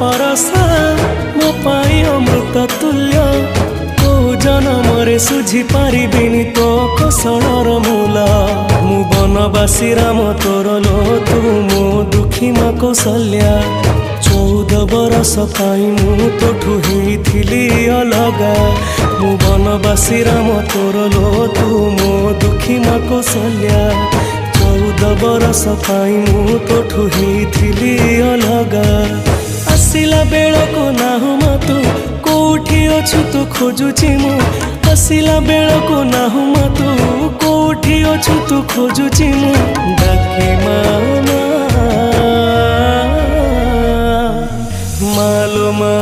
परसा मो पाई अमृत तुल्य तो जन्मरे सुझी पारिबिनी तो कोसलर मूल मु बनवासी राम तोर लो तू मो दुखी मा कौशल्या 14 बरस पाई मु तोठू हेइथिली अलगा मु बनवासी राम तोर लो तू मो दुखी मा कौशल्या 14 बरस पाई मु तोठू हेइथिली अलगा आसिला बेलको नाहु मा तू कोठी अछु तू खोजुची मु आसिला बेलको नाहु मा तू कोठी अछु तू खोजुची मु डाके मामा मालो मा